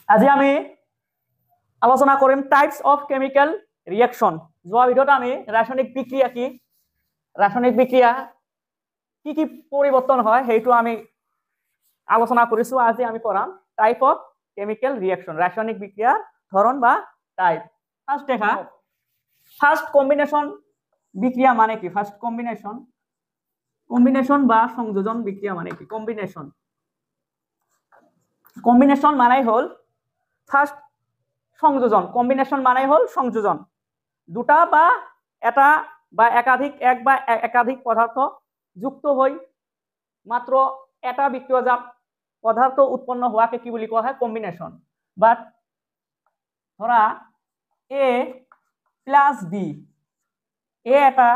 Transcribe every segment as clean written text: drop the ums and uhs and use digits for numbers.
আজি আমি আলোচনা কৰিম টাইপস অফ কেমিক্যাল ৰিয়েকশন। যোৱা ভিডিঅ'ত আমি ৰাসায়নিক বিক্ৰিয়া কি কি পৰিৱৰ্তন হয় সেইটো আমি আলোচনা কৰিছো। আজি আমি কৰাম টাইপ অফ কেমিক্যাল ৰিয়েকশন, ৰাসায়নিক বিক্ৰিয়াৰ ধৰণ বা টাইপ। ফার্স্ট দেখা, ফার্স্ট কম্বিনেশন বিক্রিয়া মানে কি? ফার্স্ট কম্বিনেশন বা সংযোজন বিক্রিয়া মানে কি? কম্বিনেশন মানে হল ফার্স্ট সংযোজন। কম্বিনেশন মানে হল সংযোজন, দুটা বা এটা বা একাধিক একাধিক পদার্থ যুক্ত হৈ মাত্র এটা বিক্রিয়াজাত পদার্থ উৎপন্ন হওয়াকে কি বলি কোয়া হয়? কম্বিনেশন। বাট ধরা এ প্লাস বি, এ এটা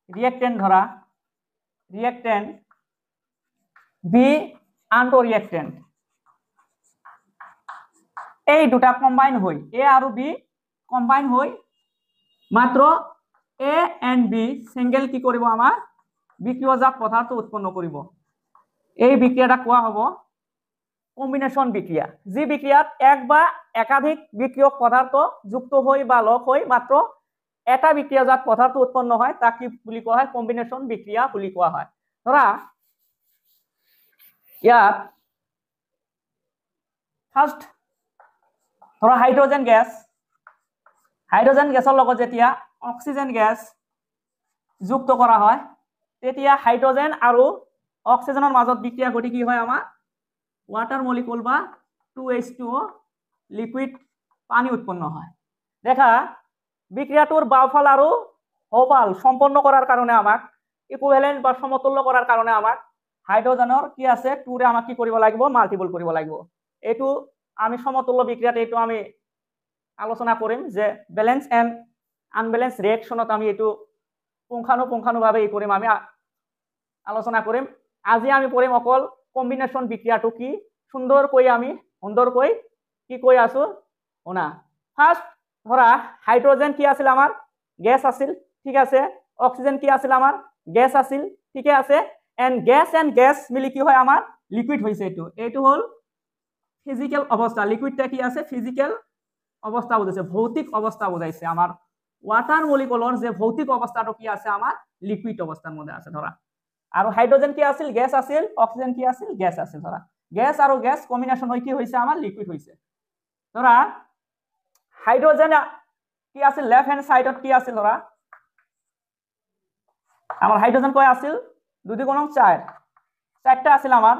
রিয়েক্টেন্ট, ধরা রিয়েক্টেন্ট, বি আনটো রিয়েক্টেন্ট, এই দুটা কম্বাইন হই, এ আর বি কম্বাইন হই মাত্র এ এন্ড বি সিঙ্গেল কি করিব? আমার বিক্রিয়াজাত পদার্থ উৎপন্ন করিব। এই বিক্রিয়াটা কোয়া হব কম্বিনেশন বিক্রিয়া। যে বিক্রিয়াত এক বা একাধিক বিক্রিয়ক পদার্থ যুক্ত হই বা লগ হই মাত্র এটা বিক্রিয়াজাত পদার্থ উৎপন্ন হয় তাক কি বুলি কোৱা হয়? কম্বিনেশন বিক্ৰিয়া বুলি কোৱা হয়। ধৰা ইয়াত ফাৰ্স্ট ধৰা হাইড্ৰোজেন গেছৰ লগত যেতিয়া অক্সিজেন গেছ যুক্ত কৰা হয় তেতিয়া হাইড্ৰোজেন আৰু অক্সিজেনৰ মাজত বিক্ৰিয়া ঘটি কি হয়? আমাৰ ওয়াটাৰ মলিকুল বা 2H2O লিকুইড পানি উৎপন্ন হয়। দেখা বিক্ৰিয়াটোৰ বাওফাল আৰু সোঁফাল সম্পন্ন কৰাৰ কাৰণে আমাক ইকুইভ্যালেন্ট বা সমতুল্য কৰাৰ কাৰণে আমাক হাইড্ৰোজেনৰ কি আছে 2 ৰে আমাক কি কৰিব লাগিব? মাল্টিপল কৰিব লাগিব। এইটো আমি সমতুল্য বিক্ৰিয়াত এইটো আমি আলোচনা কৰিম যে ব্যালেন্স এন্ড আনব্যালেন্স ৰিঅ্যাকশনত আমি এইটো পুঙ্খানুপুঙ্খানুভাৱে এই কৰিম, আমি আলোচনা কৰিম। আজি আমি পঢ়িম অকল কম্বিনেশন বিক্ৰিয়াটো কি, সুন্দৰকৈ কি কৈ আছো শুনা। ফাৰ্স্ট ধৰা হাইড্ৰোজেন কি আছিল? আমাৰ গ্যাস আছিল, ঠিক আছে। অক্সিজেন কি আছিল? আমাৰ গ্যাস আছিল, ঠিক আছে। এন্ড গ্যাস মিলি কি হয়? আমাৰ লিকুইড হৈছে। এইটো হল ফিজিক্যাল অবস্থা। লিকুইডটা কি আছে? ফিজিক্যাল অবস্থা বুঝাইছে, ভৌতিক অবস্থা বুঝাইছে। আমার ওয়াটার মলিকুলর যে ভৌতিক অবস্থাটো কি আছে? আমার লিকুইড অবস্থার মধ্যে আছে। ধরা আর হাইড্রোজেন কি আছিল? গ্যাস আছিল, অক্সিজেন কি আছিল? গ্যাস আছিল। ধরা গ্যাস আর গ্যাস কম্বিনেশন হয়ে কি হয়েছে? আমার লিকুইড হয়েছে। ধরা হাইড্রোজেন কি আছিল? লেফট হ্যান্ড সাইডত কি আছিল? ধরা আমার হাইড্রোজেন কয় আছিল? 2 × 4, 4টা আছিল আমার।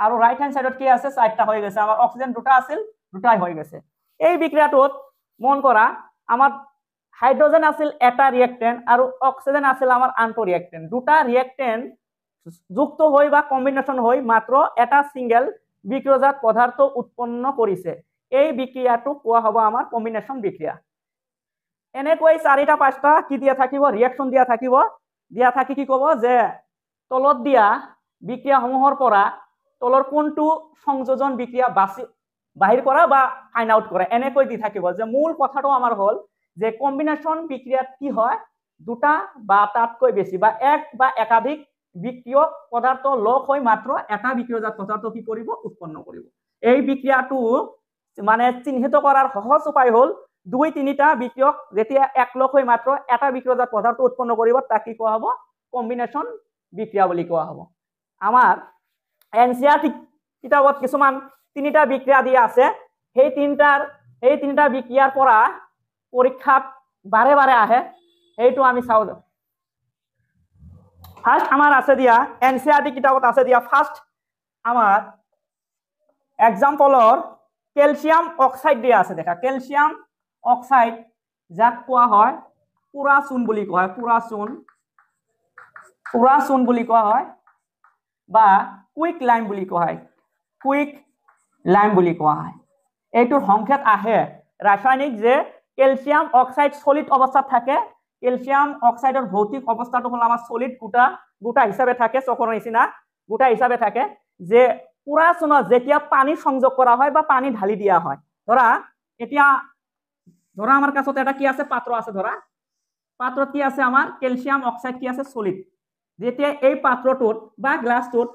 আর রাইট হ্যান্ড সাইডত কি আছে? 4টা হয়ে গেছে। আমার অক্সিজেন 2টা আছিল, 2টাই হয়ে গেছে। এই বিক্রিয়াটোত মন করা আমার হাইড্রোজেন আছিল এটা রিয়েক্টেন্ট আর অক্সিজেন আছিল আমার আনটো রিয়েক্টেন্ট। দুটা রিয়েক্টেন্ট যুক্ত হই বা কম্বিনেশন হই মাত্র এটা সিঙ্গেল বিক্রিয়াজাত পদার্থ উৎপন্ন করিছে। এই বিক্রিয়াটো কোৱা হ'ব আমাৰ কম্বিনেশন বিক্ৰিয়া। এনেকৈ 4টা 5টা কি দিয়া থাকিব? ৰিঅ্যাকশন দিয়া থাকিব। দিয়া থাকি কি কব যে তলত দিয়া বিক্ৰিয়াসমূহৰ পৰা তলৰ কোনটো সংযোজন বিক্ৰিয়া বাহিৰ কৰা বা ফাইন্ড আউট কৰা, এনেকৈ দি থাকিব। যে মূল কথাটো আমাৰ হল যে কম্বিনেশন বিক্রিয়াত কি হয়? দুটা বা তাতকৈ বেছি বা এক বা একাধিক বিক্রিয়ক পদার্থ লগ হৈ মাত্র এটা বিক্রিয়াজাত পদার্থ কি কৰিব? উৎপন্ন কৰিব। এই বিক্রিয়াটো মানে চিহ্নিত করার সহজ উপায় হল 2-3টা বিক্রিয়ক যেতিয়া এক লগ হৈ মাত্র এটা বিক্রিয়াজাত পদার্থ উৎপন্ন কৰিব তাক কি কোৱা হ'ব? কম্বিনেশন বিক্ৰিয়া বুলি কোৱা হ'ব। আমাৰ এনসিআৰটি কিতাবত কিছুমান 3টা বিক্ৰিয়া দিয়া আছে। সেই তিনিটা বিক্ৰিয়াৰ পৰা পৰীক্ষাত বাৰে বাৰে আহে, সেইটো আমি চাও। ফার্স্ট আমার আছে দিয়া এনসিআরটি কিতাবত আছে দিয়া ফার্স্ট আমার এক্সাম্পলর ক্যালসিয়াম অক্সাইড দিয়া আছে। দেখা ক্যালসিয়াম অক্সাইড যাক কোৱা হয় পুৰা চূণ বুলি কোৱা হয়। পুৰা চূণ বুলি কোৱা হয় বা কুইক লাইম বুলি কোৱা হয়। এইটোৰ সংকেত আহে ৰাসায়নিক যে ক্যালসিয়াম অক্সাইড সলিড অবস্থাত থাকে। ক্যালসিয়াম অক্সাইডৰ ভৌতিক অবস্থাটো হল আমাৰ সলিড গোটা হিসাবে থাকে, চকৰৰ নিচিনা গোটা হিসাবে থাকে। যে পুৰা চূণত যেতিয়া পানী সংযোগ কৰা হয় বা পানী ঢালি দিয়া হয়, ধৰা এতিয়া আমাৰ কাছত এটা কি আছে? পাত্ৰ আছে। ধৰা পাত্ৰত কি আছে? আমাৰ ক্যালসিয়াম অক্সাইড কি আছে? সলিড। যেতিয়া এই পাত্ৰটোত বা গ্লাছটোত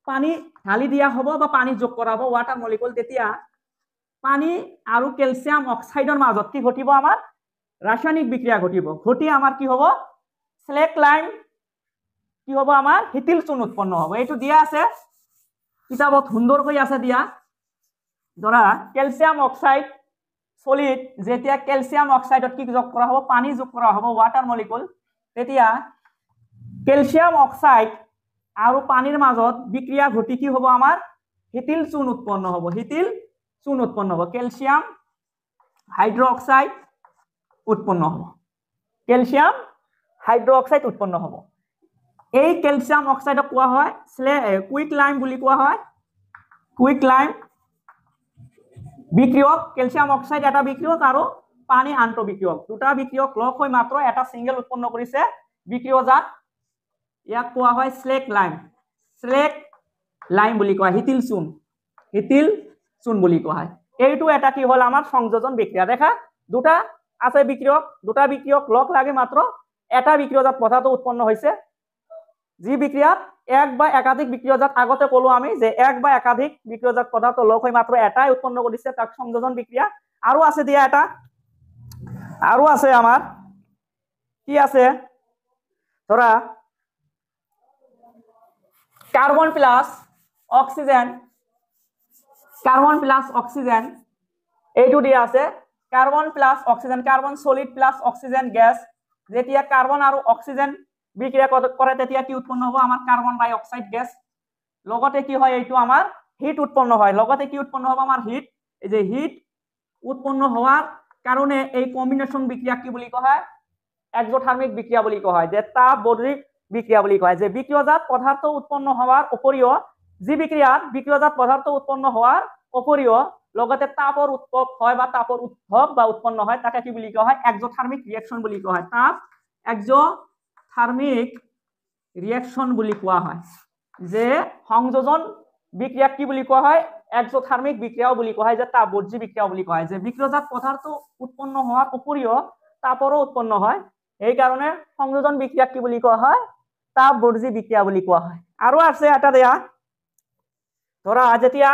পানী ঢালি দিয়া হ'ব বা পানী যোগ কৰা হ'ব ওয়াটাৰ মলিকুল, তেতিয়া পানী আৰু ক্যালসিয়াম অক্সাইডৰ মাজত কি ঘটিব আমাৰ ৰাসায়নিক বিক্ৰিয়া ঘটিব ঘটি আমাৰ কি হ'ব স্লেক লাইম কি হ'ব আমাৰ হিটিল চূণ উৎপন্ন হ'ব এইটো দিয়া আছে কিতাবত সুন্দৰকৈ আছে দিয়া ধৰা ক্যালসিয়াম অক্সাইড সলিড যেতিয়া ক্যালসিয়াম অক্সাইডত কি যোগ কৰা হ'ব পানী যোগ কৰা হ'ব ওয়াটাৰ মলিকুল তেতিয়া ক্যালসিয়াম অক্সাইড আৰু পানীৰ মাজত বিক্ৰিয়া ঘটি কি হ'ব আমাৰ হিটিল চূণ উৎপন্ন হ'ব হিটিল চূণ উৎপন্ন হ'ব ক্যালসিয়াম হাইড্রোক্সাইড উৎপন্ন হ'ব ক্যালসিয়াম হাইড্রোক্সাইড উৎপন্ন হ'ব এই ক্যালসিয়াম অক্সাইডক কোৱা হয় কুইক লাইম বুলি কোৱা হয় কুইক লাইম বিক্ৰিয়ক ক্যালসিয়াম অক্সাইড এটা বিক্ৰিয়ক আৰু পানী আন্তঃ বিক্ৰিয়ক দুটা বিক্ৰিয়ক লগ হৈ মাত্ৰ এটা সিঙ্গেল উৎপন্ন কৰিছে বিক্ৰিয়জাত ইয়াক কোৱা হয় স্লেক লাইম বুলি কোৱা হিটিল চূণ বুলি কোৱা হয় এইটো এটা কি হল আমাৰ সংযোজন বিক্ৰিয়া দেখা দুটা আছে বিক্ৰিয়ক দুটা বিক্ৰিয়ক লগ লাগি মাত্ৰ এটা বিক্ৰিয়জাত পদাৰ্থ উৎপন্ন হৈছে যি বিক্ৰিয়াত এক বা একাধিক বিক্ৰিয়জাত আগতে কলো আমি যে এক বা একাধিক বিক্ৰিয়জাত পদাৰ্থ লগ হৈ মাত্ৰ এটাই উৎপন্ন কৰিছে তাক সংযোজন বিক্ৰিয়া আৰু আছে দিয়া এটা আৰু আছে আমাৰ কি আছে ধৰা কাৰ্বন প্লাস অক্সিজেন এইটো দিয়া আছে carbon plus oxygen carbon solid plus oxygen gas যেতিয়া কাৰ্বন আৰু অক্সিজেন বিক্ৰিয়া কৰে তেতিয়া কি উৎপন্ন হ'ব আমাৰ কাৰ্বন ডাই অক্সাইড গ্যাস লগতে কি হয় এইটো আমাৰ হিট উৎপন্ন হয় লগতে কি উৎপন্ন হ'ব আমাৰ হিট এই যে হিট উৎপন্ন হওয়াৰ কাৰণে এই কম্বিনেশন বিক্ৰিয়া কি বুলি কোৱা হয় এক্সোথাৰ্মিক বিক্ৰিয়া বুলি কোৱা হয় যে তাপ বৰ্ধিত বিক্ৰিয়া বুলি কোৱা হয় যে বিক্ৰিয়জাত পদাৰ্থ উৎপন্ন হওয়াৰ উপৰিও যি বিক্ৰিয়াত বিক্ৰিয়জাত পদাৰ্থ উৎপন্ন হওয়াৰ উপৰিও লগতে তাপৰ উৎপন্ন হয় বা তাপৰ উদ্ভৱ বা উৎপন্ন হয় তাকে কি বুলি কোৱা হয় এক্সোথাৰ্মিক ৰিঅ্যাকশন বুলি কোৱা হয় তাপ এক্সোথাৰ্মিক ৰিঅ্যাকশন বুলি কোৱা হয় যে সংযোজন বিক্ৰিয়া কি বুলি কোৱা হয় এক্সোথাৰ্মিক বিক্ৰিয়াও বুলি কোৱা হয় যে তাপবৰ্জী বিক্ৰিয়া বুলি কোৱা হয় যে বিক্ৰিয়জাত পদাৰ্থ উৎপন্ন হওয়াৰ উপৰিও তাপৰো উৎপন্ন হয় এই কাৰণে সংযোজন বিক্ৰিয়া কি বুলি কোৱা হয় তাপবৰ্জী বিক্ৰিয়া বুলি কোৱা হয় আৰু আছে এটা দেয়া ধৰা যেতিয়া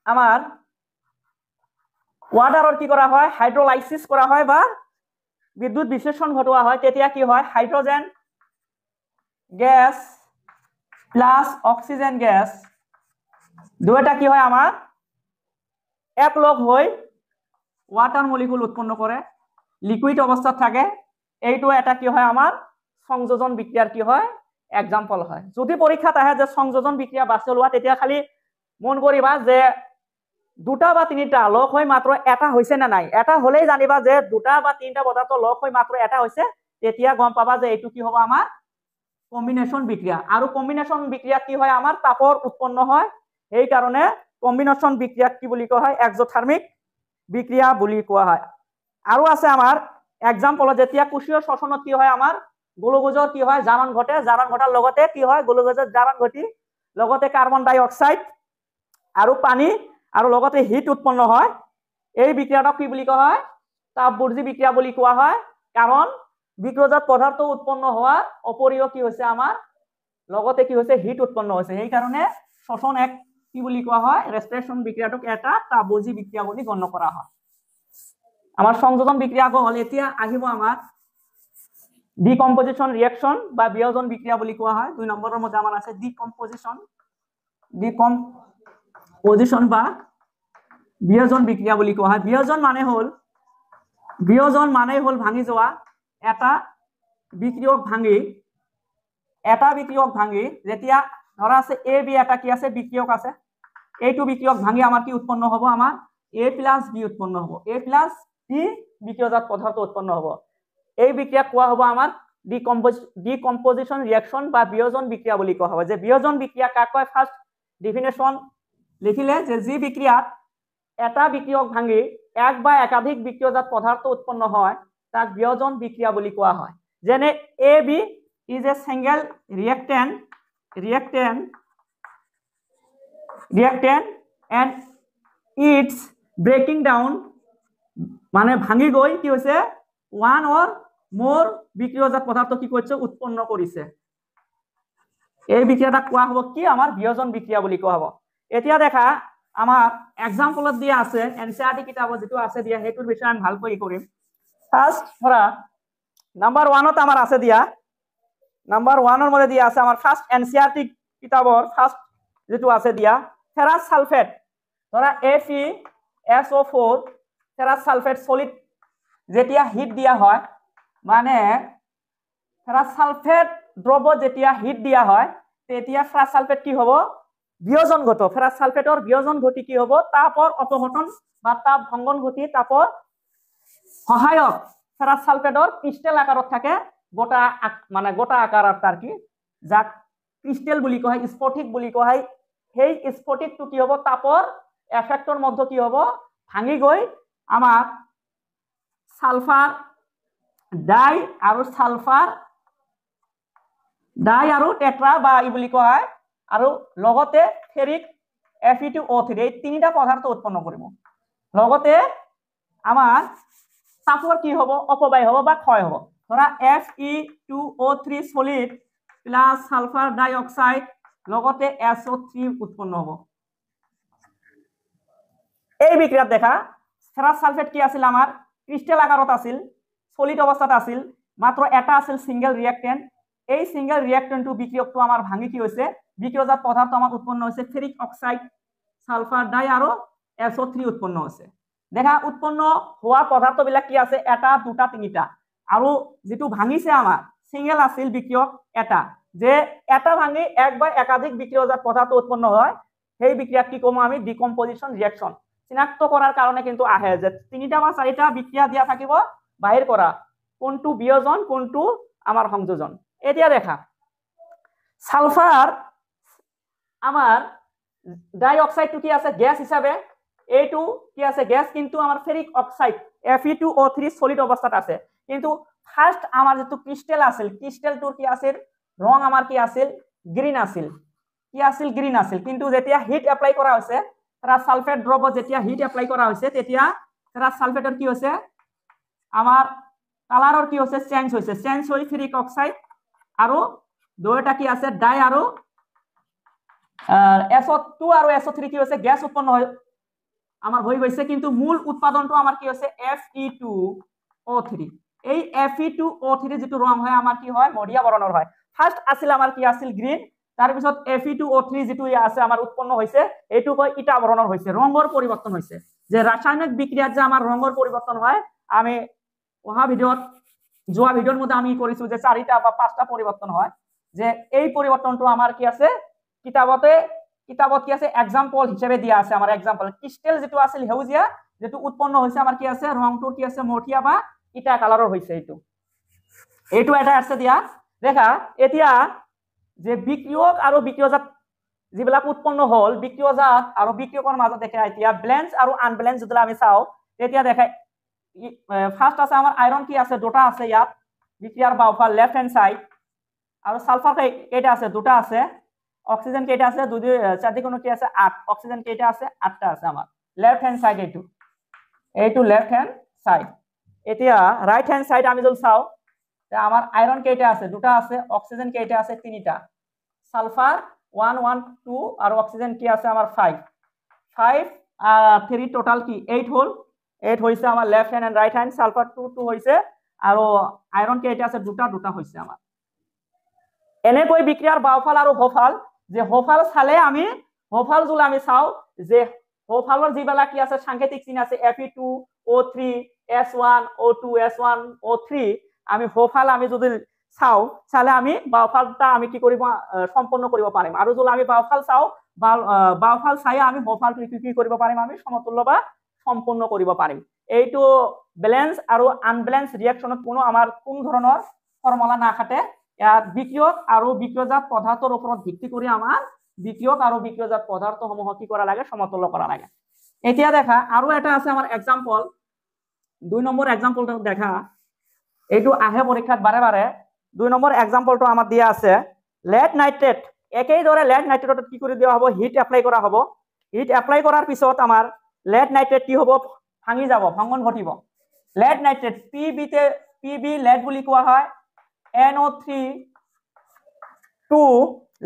আমাৰ ওয়াটাৰৰ কি কৰা হয় হাইড্ৰোলাইসিস কৰা হয় বা বিদ্যুৎ বিশ্লেষণ ঘটোৱা হয় তেতিয়া কি হয় hydrogen gas plus oxygen gas দুটা কি হয় আমাৰ এক লগ হৈ ওয়াটাৰ মলিকুল উৎপন্ন কৰে লিকুইড অবস্থাত থাকে এইটো এটা কি হয় আমাৰ সংযোজন বিক্ৰিয়াৰ কি হয় এক্সাম্পল হয় যদি পৰীক্ষাত আহে যে সংযোজন বিক্ৰিয়া বাছি লোৱা তেতিয়া খালি মন কৰিবা যে দুটা বা তিনিটা লগ হৈ মাত্ৰ এটা হৈছে না নাই এটা হলেই জানিবা যে দুটা বা তিনিটা পদাৰ্থ লগ হৈ মাত্ৰ এটা হৈছে তেতিয়া গম পাবা যে এইটো কি হ'ব আমাৰ কম্বিনেশন বিক্ৰিয়া আৰু কম্বিনেশন বিক্ৰিয়া কি হয় আমাৰ তাপৰ উৎপন্ন হয় এই কাৰণে কম্বিনেশন বিক্ৰিয়া কি বুলি কোৱা হয় এক্সোথাৰ্মিক বিক্ৰিয়া বুলি কোৱা হয় আৰু আছে আমাৰ এক্সাম্পল যেতিয়া কোষীয় শ্বসনত কি হয় আমাৰ গ্লুকোজৰ কি হয় জাৰণ ঘটে জাৰণ ঘটাৰ লগতে কি হয় গ্লুকোজৰ জাৰণ ঘটি লগতে কাৰ্বন ডাই অক্সাইড আৰু পানী আৰু লগতে হিট উৎপন্ন হয় এই বিক্ৰিয়াটো কি বুলি কোৱা হয় তাপবৰ্জী বিক্ৰিয়া বুলি কোৱা হয় কাৰণ বিক্ৰিয়জাত পদাৰ্থ উৎপন্ন হওয়াৰ উপৰিও কি হৈছে আমাৰ লগতে কি হৈছে হিট উৎপন্ন হৈছে এই কাৰণে শ্বসন এক কি বুলি কোৱা হয় ৰেস্পিৰেশন বিক্ৰিয়াটোক এটা তাপবৰ্জী বিক্ৰিয়া বুলি গণ্য কৰা হয় আমাৰ সংযোজন বিক্ৰিয়া হল এতিয়া আহিব আমাৰ ডিকম্পোজিশন ৰিঅ্যাকশন বা বিয়োজন বিক্ৰিয়া বুলি কোৱা হয় 2 নম্বৰৰ মধ্যে আমাৰ আছে ডিকম্পোজিশন বা বিয়োজন বিক্ৰিয়া বুলি কোৱা হয় বিয়োজন মানে হল ভাঙি যোৱা এটা বিক্ৰিয়ক ভাঙি যেতিয়া ধৰা আছে এ বি এটা কি আছে বিক্ৰিয়ক আছে এইটো বিক্ৰিয়ক ভাঙি আমাৰ কি উৎপন্ন হ'ব আমাৰ এ প্লাস বি উৎপন্ন হ'ব এ প্লাস বি বিক্ৰিয়জাত পদাৰ্থ উৎপন্ন হ'ব এই বিক্ৰিয়া কোৱা হ'ব আমাৰ ডিকম্পোজিশন ৰিঅ্যাকশন বা বিয়োজন বিক্ৰিয়া বুলি কোৱা হ'ব যে বিয়োজন বিক্রিয়া কাক কয় ফার্স্ট ডেফিনেশন লিখিলে যে যি বিক্রিয়াত এটা বিক্রিয়ক ভাঙি এক বা একাধিক বিক্রিয়জাত পদার্থ উৎপন্ন হয় তাক বিয়োজন বিক্রিয়া বুলি কোৱা হয় যেনে A B is a single reactant and its breaking down মানে ভাঙি গৈ কি হৈছে ওয়ান অর মোর বিক্রিয়জাত পদার্থ কি কৰিছে উৎপন্ন কৰিছে এই বিক্ৰিয়াটা কোৱা হ'ব কি আমাৰ বিয়োজন বিক্ৰিয়া বুলি কোৱা হ'ব এতিয়া দেখা আমাৰ এক্সাম্পলত দিয়া আছে এনসিইআৰটি কিতাবত যেটো আছে দিয়া হেতুৰ বিষয়ে আমি ভালকৈ কৰিম ফাৰ্স্ট ধৰা নাম্বার 1ত আমার আছে দিয়া নাম্বার 1 এর মধ্যে দিয়া আছে আমার ফার্স্ট এনসিইআরটি কিতাবর ফার্স্ট যেটো আছে দিয়া ফেরাস সালফেট ধরা FeSO4 ফেরাস সালফেট সলিড যেতিয়া হিট দিয়া হয় মানে ফেরাস সালফেট দ্রব্য যেতিয়া হিট দিয়া হয় তেতিয়া ফেরাস সালফেট কি হবো বিয়োজন ঘটো ফেরাস সালফেটর বিয়োজন ঘটি কি হবো তাপর অপঘটন বা তাপ ভঙ্গন ঘটি তাপর সহায়ক ফেরাস সালফেটর ক্রিস্টাল আকারত থাকে গোটা মানে গোটা আকার আর কি যাক ক্রিস্টাল বুলি কয় স্ফটিক বুলি কয় সেই স্ফটিকটো কি হবো তাপর এফেক্টর মধ্যে কি হবো ভাঙি গই আমার সালফার ডাই আর সালফার ডাই আর টেট্রা বা ই বুলি কয় আর লগতে ফেরিক Fe2O3 এই তিনটা পদার্থ উৎপন্ন করিব লগতে আমার তাপর কি হবো অপবায় হবো বা ক্ষয় হবো ধরা Fe2O3 সলিড প্লাস সালফার ডাই অক্সাইড লগতে SO3 উৎপন্ন হবো এই বিক্রিয়াত দেখা ফেরাস সালফেট কি আছিল আমার ক্রিস্টাল আকারত আছিল সলিড অবস্থাত আছিল মাত্র এটা আছিল সিঙ্গেল রিঅ্যাক্টেন্ট এই সিঙ্গেল রিঅ্যাক্টেন্টটো বিক্রিয়কটো আমার ভাঙি কি হইছে বিক্রিয়জাত পদার্থ আমার উৎপন্ন হইছে ফেরিক অক্সাইড সালফার ডাই আর SO3 উৎপন্ন হইছে দেখা উৎপন্ন হওয়া পদার্থ বিলাক কি আছে এটা দুটা তিনিটা আর যেটো ভাঙিছে আমার সিঙ্গেল আছিল বিক্রিয়ক এটা যে এটা ভাঙি এক বা একাধিক বিক্রিয়জাত পদার্থ উৎপন্ন হয় সেই বিক্রিয়াক কি কম আমি ডিকম্পোজিশন রিঅ্যাকশন চিনাক্ত করার কারণে কিন্তু আহে যে তিনিটা বা চাৰিটা বিক্রিয়া দিয়া থাকিব বাহির করা কোনটো বিয়োজন কোনটো আমার সংযোজন এতিয়া দেখা সালফার আমার ডাই অক্সাইডটো কি আছে গ্যাস হিসাবে এইটো কি আছে গ্যাস কিন্তু আমার ফেরিক অক্সাইড Fe2O3 সলিড অবস্থাত আছে কিন্তু ফার্স্ট আমার যেটো ক্রিস্টাল আছিল ক্রিস্টালটোর কি আছিল রং আমার কি আছিল গ্রিন আছিল কি আছিল গ্রিন আছিল কিন্তু যেতিয়া হিট এপ্লাই করা হইছে ফেরাস সালফেট দ্রব্য যেতিয়া হিট এপ্লাই করা হইছে তেতিয়া ফেরাস সালফেটৰ কি হইছে আমাৰ কালাৰৰ কি হইছে চেঞ্জ হৈ ফেৰিক অক্সাইড আৰু দুটা কি আছে ডাই আৰু SO2 আৰু SO3 কি হইছে গ্যাস উৎপন্ন হয় আমার হই গৈছে কিন্তু মূল উৎপাদনটো আমার কি হইছে Fe2O3 এই Fe2O3 যেটো রং হয় আমার কি হয় মরিয়া বৰণৰ হয় ফার্স্ট আছিল আমার কি আছিল গ্রিন তার পিছত Fe2O3 যেটো আছে আমার উৎপন্ন হইছে এইটো কয় ইটা বৰণৰ হইছে ৰঙৰ পৰিবৰ্তন হইছে যে ৰাসায়নিক বিক্ৰিয়াত যে আমাৰ ৰঙৰ পৰিবৰ্তন হয় আমি ওহা ভিডিওত যোৱা ভিডিওৰ মধ্যে আমি কৰিছো যে চাৰিটা বা পাঁচটা পৰিবৰ্তন হয় যে এই পৰিবৰ্তনটো আমার কি আছে কিতাবত কি আছে এক্সাম্পল হিসেবে দিয়া আছে আমার এক্সাম্পল ক্রিস্টাল যেটো আছিল হেউজিয়া যেটো উৎপন্ন হইছে আমার কি আছে রংটো কি আছে মটিয়া বা ইটা কালাৰৰ হইছে এইটো এটা আছে দিয়া দেখা এতিয়া যে বিক্ৰিয়ক আৰু বিক্ৰিয়জাত যিবিলাক উৎপন্ন হল বিক্ৰিয়জাত আৰু বিক্ৰিয়কৰ মাজত দেখা এতিয়া ব্যালেন্স আৰু আনব্যালেন্স যদি আমি চাও তেতিয়া দেখা ফার্স্ট আছে আমার আয়রন কি আছে দুটা আছে ইয়াত বিক্রিয়ার বাওফাল লেফট হ্যান্ড সাইড আর সালফার কেইটা আছে দুটা আছে অক্সিজেন কেইটা আছে দুই চারটি কোনো কি আছে 8 অক্সিজেন কেইটা আছে 8টা আছে আমার লেফট হ্যান্ড সাইড এইটো লেফট হ্যান্ড সাইড এতিয়া রাইট হ্যান্ড সাইড আমি যদি চাও আমার আয়রন কেইটা আছে দুটা আছে অক্সিজেন কেইটা আছে তিনিটা সালফার 1 1 2 আর অক্সিজেন কি আছে আমার 5 3 টোটাল কি 8 হল 8 হইছে আমার left hand and right hand sulphur 2 2 হইছে আর আয়রন কেইটা আছে দুটা হইছে আমার এনেকৈ বিক্রিয়ার বাওফাল আর হোফাল যে হোফাল চালে আমি হোফাল যদি আমি চাও যে হোফালৰ যিবিলাক কি আছে সাংকেতিক চিহ্ন আছে Fe2O3 S1 O2 S1 O3 আমি হোফাল আমি যদি চাও চালে আমি বাওফালটা আমি কি কৰিব সম্পন্ন কৰিব পাৰিম আৰু যদি আমি বাওফাল চাও বাওফাল চাই আমি হোফালটো কি কৰিব পাৰিম আমি সমতুল্য বা সম্পন্ন কৰিব পাৰিম এইটো ব্যালেন্স আৰু আনব্যালেন্স ৰিঅ্যাকশনত কোনো আমাৰ কোন ধৰণৰ ফৰ্মুলা না খাটে ইয়াত বিক্ৰিয়ক আৰু বিক্ৰিয়জাত পদাৰ্থৰ ওপৰত ভিত্তি কৰি আমাৰ বিক্ৰিয়ক আৰু বিক্ৰিয়জাত পদাৰ্থসমূহ কি কৰা লাগে সমতুল্য কৰা লাগে এতিয়া দেখা আৰু এটা আছে আমাৰ এক্সাম্পল 2 নম্বৰ এক্সাম্পলটো দেখা এইটো আহে পৰীক্ষাত বাৰে বাৰে 2 নম্বৰ এক্সাম্পলটো আমাৰ দিয়া আছে লেড নাইট্ৰেট একই দৰে লেড নাইট্ৰেটত কি কৰি দিয়া হ'ব হিট এপ্লাই কৰা হ'ব হিট এপ্লাই কৰাৰ পিছত আমাৰ লেড নাইট্রেট কি হ'ব ভাঙি যাব ভঙ্গন ঘটিব লেড নাইট্রেট PB লেড বুলি কোৱা হয় NO3 2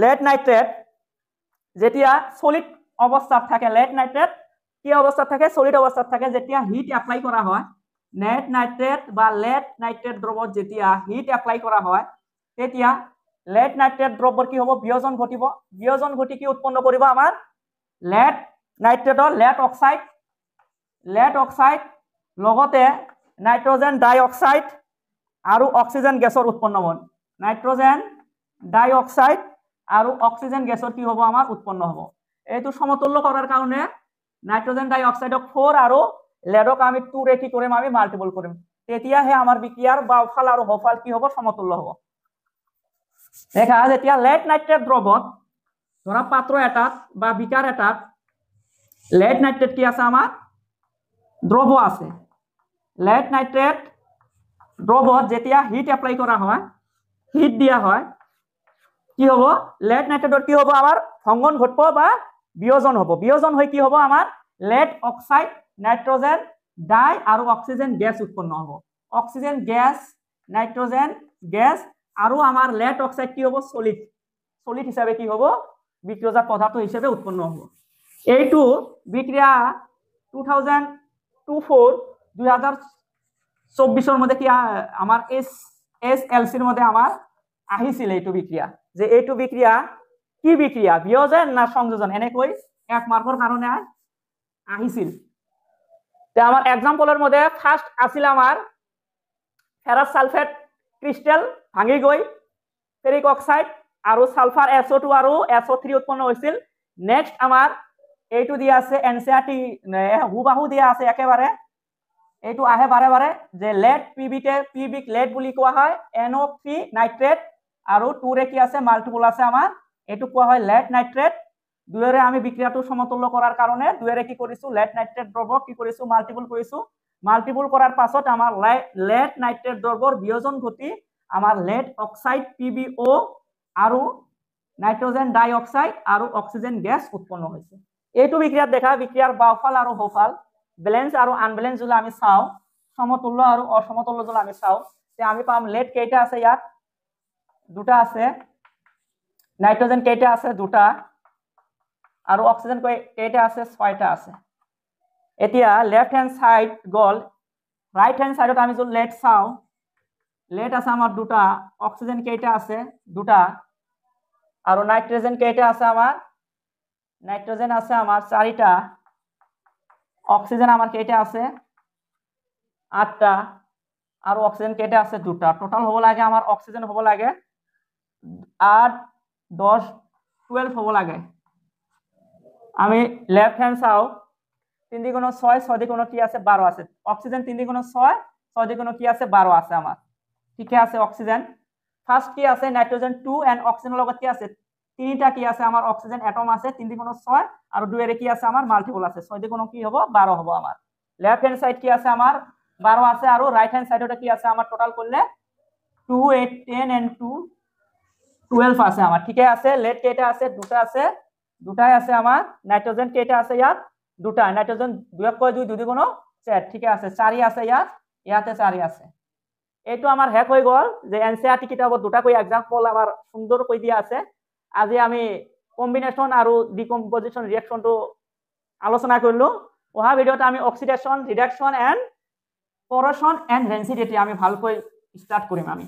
লেড নাইট্ৰেট যেতিয়া সলিড অৱস্থাত থাকে লেড নাইট্ৰেট কি অৱস্থাত থাকে সলিড অৱস্থাত থাকে যেতিয়া হিট এপ্লাই কৰা হয় নেট নাইট্ৰেট বা লেড নাইট্ৰেট দ্ৰৱত যেতিয়া হিট এপ্লাই কৰা হয় তেতিয়া লেড নাইট্ৰেট দ্ৰৱৰ কি হ'ব বিয়োজন ঘটিব বিয়োজন ঘটি কি উৎপন্ন কৰিব আমাৰ লেড নাইট্ৰেটৰ লেড অক্সাইড লগতে নাইট্ৰজেন ডাই অক্সাইড আৰু অক্সিজেন গেছৰ উৎপন্ন হ'ব নাইট্ৰজেন ডাই অক্সাইড আৰু অক্সিজেন গেছৰ কি হ'ব আমাৰ উৎপন্ন হ'ব এইটো সমতুল্য কৰাৰ কাৰণে নাইট্ৰজেন ডাই অক্সাইডক 4 আৰু লেডক আমি 2 ৰে কি কৰিম আমি মাল্টিপল কৰিম তেতিয়াহে আমাৰ বিক্ৰিয়াৰ বাওফাল আৰু হফাল কি হ'ব সমতুল্য হ'ব দেখা যেতিয়া লেড নাইট্ৰেট দ্ৰৱত ধৰা পাত্ৰ এটাত বা বিকাৰ এটাত লেড নাইট্ৰেট কি আছে আমাৰ দ্ৰৱ আছে লেড নাইট্ৰেট দ্ৰৱত যেতিয়া হিট এপ্লাই কৰা হয় হিট দিয়া হয় কি হ'ব লেড নাইট্ৰেটৰ কি হ'ব আমাৰ ভংগন ঘটব বা বিয়োজন হ'ব বিয়োজন হৈ কি হ'ব আমাৰ লেড অক্সাইড নাইট্ৰজেন ডাই আৰু অক্সিজেন গেছ উৎপন্ন হ'ব অক্সিজেন গেছ নাইট্ৰজেন গেছ আৰু আমাৰ লেড অক্সাইড কি হ'ব সলিড হিচাপে কি হ'ব বিক্রিয়জাত পদার্থ হিসেবে উৎপন্ন হ'ব এইটো বিক্রিয়া 2024 মধ্যে কি আমার এসএলসির মধ্যে আমার আহিছিল এইটো বিক্রিয়া যে এইটো বিক্রিয়া কি বিক্রিয়া বিয়োজন না সংযোজন এনেকৈ 1 মাৰ্কৰ কাৰণে আহিছিল তে আমাৰ एग्जांपलৰ মধ্যে ফাৰ্স্ট আছিল আমাৰ ফেৰাস সালফেট ক্ৰিস্টাল ভাঙি গৈ ফেৰিক অক্সাইড আৰু সালফাৰ SO2 আৰু SO3 উৎপন্ন হৈছিল নেক্সট আমাৰ এইটো দিয়া আছে এনসিআৰটি হুবাহু দিয়া আছে একেবাৰে এইটো আহে বাৰে বাৰে যে লেড পিবিক লেড বুলি কোৱা হয় NO3 নাইট্ৰেট আৰু 2 ৰে কি আছে মাল্টিপল আছে আমাৰ এইটো কোৱা হয় লেড নাইট্ৰেট দুয়েৰে আমি বিক্ৰিয়াটো সমতুল্য কৰাৰ কাৰণে দুয়েৰে কি কৰিছো লেড নাইট্ৰেট দ্ৰৱ কি কৰিছো মাল্টিপল কৰাৰ পাছত আমাৰ লেড নাইট্ৰেট দ্ৰৱৰ বিয়োজন ঘটি আমাৰ লেড অক্সাইড PbO আৰু নাইট্ৰজেন ডাই অক্সাইড আৰু অক্সিজেন গেছ উৎপন্ন হৈছে এইটো বিক্ৰিয়াত দেখা বিক্ৰিয়াৰ বাওফাল আৰু হফাল ব্যালেন্স আৰু আনব্যালেন্স যদি আমি চাও সমতুল্য আৰু অসমতুল্য যদি আমি চাও তে আমি পাম লেড কেইটা আছে ইয়াত দুটা আছে নাইট্ৰজেন কেইটা আছে দুটা আৰু অক্সিজেন কেইটা আছে ছয়টা আছে এতিয়া লেফট হ্যান্ড সাইড গল রাইট হ্যান্ড সাইডত আমি যদি লেড চাও লেড আছে আমার দুটা অক্সিজেন কেইটা আছে দুটা আৰু নাইট্ৰজেন কেইটা আছে আমাৰ নাইট্ৰজেন আছে আমাৰ চাৰিটা অক্সিজেন আমাৰ কেইটা আছে 8টা আৰু অক্সিজেন কেইটা আছে দুটা টোটাল হ'ব লাগে আমার অক্সিজেন হ'ব লাগে 8 10 12 হ'ব লাগে আমি লেফট হ্যান্ড চাও 3 × 6 6 × কি আছে 12 আছে অক্সিজেন 3 × 6 6 × কি আছে 12 আছে আমার ঠিক আছে অক্সিজেন ফার্স্ট কি আছে নাইট্রোজেন 2 এন্ড অক্সিজেনের লগত কি আছে তিনটা কি আছে আমার অক্সিজেন এটম আছে 3 × 6 আর 2 এর কি আছে আমার মাল্টিপল আছে 6 × কি হবে 12 হবে আমার লেফট হ্যান্ড সাইড কি আছে আমার 12 আছে আর রাইট হ্যান্ড সাইডটা কি আছে আমার টোটাল করলে 2 8 10 এন্ড 2 12 আছে আমার ঠিক আছে লেড কেটা আছে দুটা আছে দুটাই আছে আমার নাইট্রোজেন কেটা আছে ইয়াত দুটা নাইট্রোজেন 2 ক 2 2 × 4 ঠিক আছে 4 আছে ইয়াতে 4 আছে এইটো আমার হ্যাক হৈ গল যে এনসিআরটি কিতাবত দুটা কই एग्जांपल আমার সুন্দর কই দিয়া আছে আজি আমি কম্বিনেশন আৰু ডিকম্পোজিশন ৰিঅ্যাকশনটো আলোচনা কৰিলো অহা ভিডিওতে আমি অক্সিডেশন ৰিডাকশন এন্ড কৰোশন এন্ড ডেন্সিটি আমি ভালকৈ স্টাৰ্ট কৰিম আমি